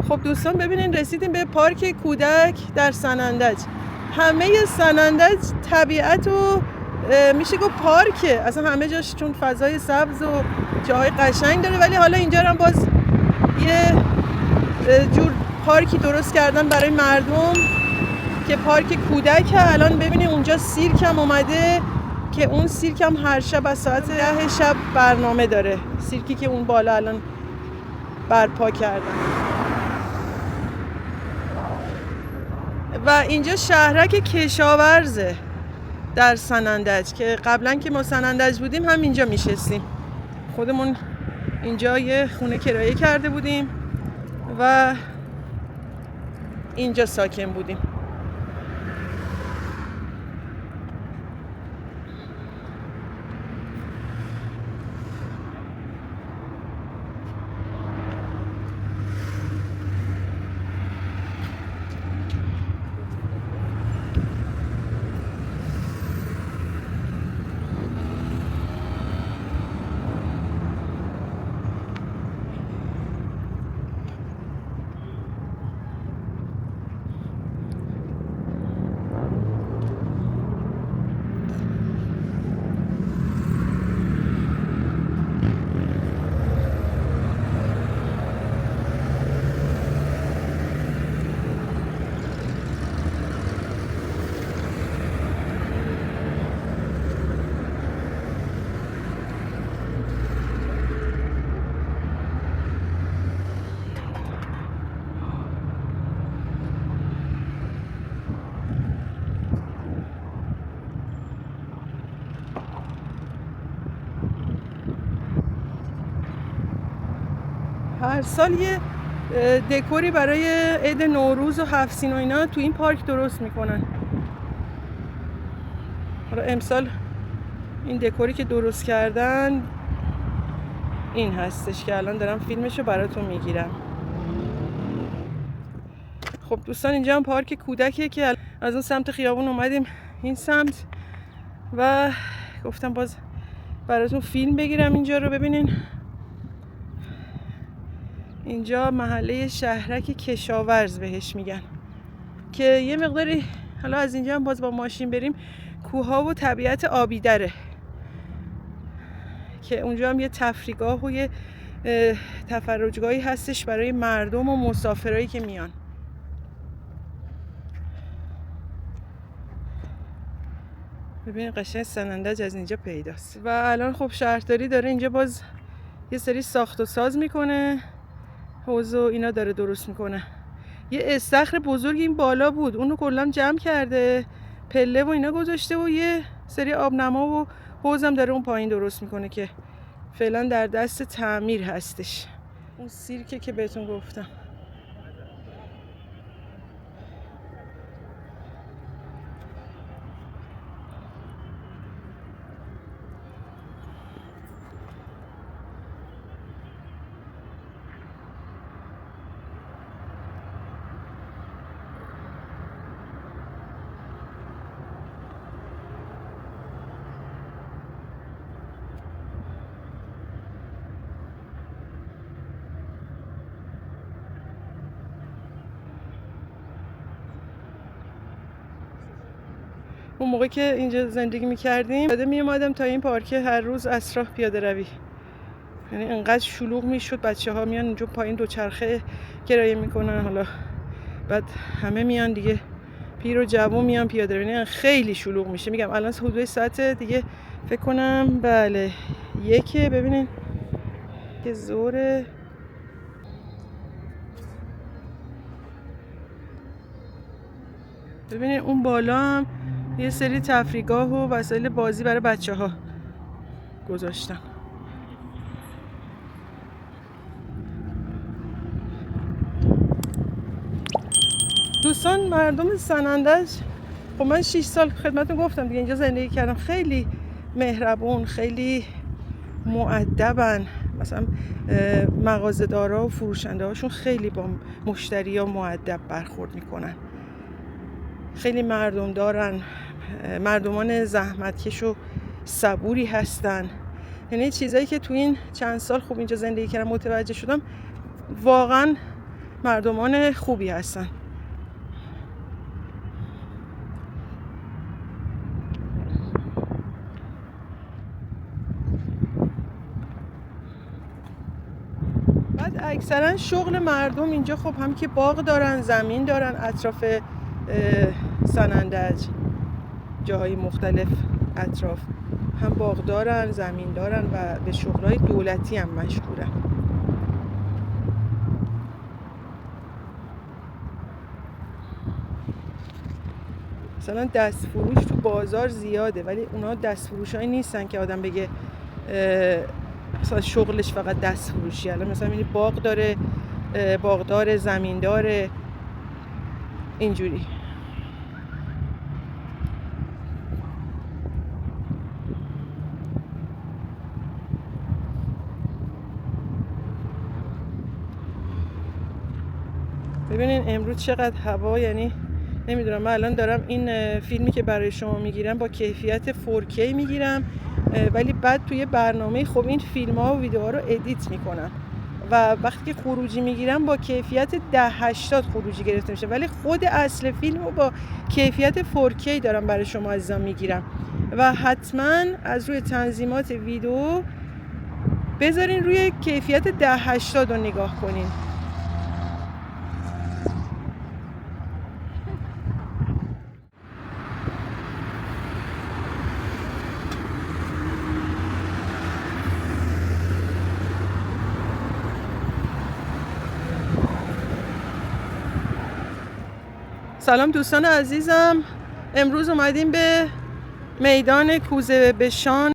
خب دوستان ببینین رسیدیم به پارک کودک در سنندج. همه سنندج طبیعت و میشه گفت پارکه، اصلا همه جاش چون فضای سبز و جاهای قشنگ داره، ولی حالا اینجا هم باز یه جور پارکی درست کردن برای مردم که پارک کودک. الان ببینید اونجا سیرک هم اومده که اون سیرک هم هر شب از ساعت 10 شب برنامه داره، سیرکی که اون بالا الان برپا کردن. و اینجا شهرک کشاورزه در سنندج که قبلا که ما سنندج بودیم هم اینجا میشستیم، خودمون اینجا یه خونه کرایه کرده بودیم و اینجا ساکن بودیم. هر سال یه دکوری برای عید نوروز و هفت‌سین و اینا تو این پارک درست میکنن. حالا امسال این دکوری که درست کردن این هستش که الان دارم فیلمشو براتون میگیرم. خب دوستان اینجا هم پارک کودکیه که از اون سمت خیابون اومدیم این سمت و گفتم باز براتون فیلم بگیرم. اینجا رو ببینین، اینجا محله شهرک کشاورز بهش میگن که یه مقداری حالا از اینجا هم باز با ماشین بریم کوها و طبیعت آبی داره که اونجا هم یه تفریحگاه و یه تفرجگاهی هستش برای مردم و مسافرایی که میان. ببین قشنگ سنندج از اینجا پیداست. و الان خب شهرداری داره اینجا باز یه سری ساخت و ساز میکنه، حوض و اینا داره درست میکنه. یه استخر بزرگ این بالا بود، اونو کلا جمع کرده، پله و اینا گذاشته و یه سری آبنما و حوض هم داره اون پایین درست میکنه که فعلا در دست تعمیر هستش. اون سیرکه که بهتون گفتم. اون موقع که اینجا زندگی می‌کردیم بعد می‌اومدم تا این پارک هر روز عصرها پیاده روی، یعنی انقدر شلوغ میشد، بچه‌ها میان اونجا پایین دوچرخه کرایه میکنن، حالا بعد همه میان دیگه، پیر و جوون میان پیاده روی، یعنی خیلی شلوغ میشه. میگم الان حدود ساعت دیگه فکر کنم بله 1 ببینین که ظهر. ببینین اون بالا هم یه سری تفریحگاه و وسایل بازی برای بچه‌ها گذاشتن. دوستان مردم سنندج، خب من 6 سال خدمتتون گفتم دیگه اینجا زندگی کردم، خیلی مهربون، خیلی مؤدبن. مثلا مغازه‌دارا و فروشنده هاشون خیلی با مشتری ها مؤدب برخورد میکنن، خیلی مردم دارن، مردمان زحمتکش و صبوری هستن. یعنی چیزایی که تو این چند سال خوب اینجا زندگی کردم متوجه شدم، واقعا مردمان خوبی هستن. بعد اکثرا شغل مردم اینجا خب هم که باغ دارن، زمین دارن اطراف سنندج، جاهای مختلف اطراف هم باغ دارن، زمین دارن و به شغلای دولتی هم مشغولن. مثلا دست فروش تو بازار زیاده، ولی اونا دست فروشایی نیستن که آدم بگه مثلا شغلش فقط دست فروشی. الان مثلا می‌بینی باغ داره، باغدار، زمین داره، اینجوری. ببینین امروز چقدر هوا، یعنی نمیدونم، من الان دارم این فیلمی که برای شما میگیرم با کیفیت 4K میگیرم، ولی بعد توی برنامه خب این فیلم ها و ویدیوها رو ادیت میکنم و وقتی که خروجی میگیرم با کیفیت 1080 خروجی گرفته میشه، ولی خود اصل فیلم رو با کیفیت 4K دارم برای شما عزیزان میگیرم. و حتما از روی تنظیمات ویدیو بذارین روی کیفیت 1080 رو نگاه کنین. سلام دوستان عزیزم، امروز اومدیم به میدان کوزه بشان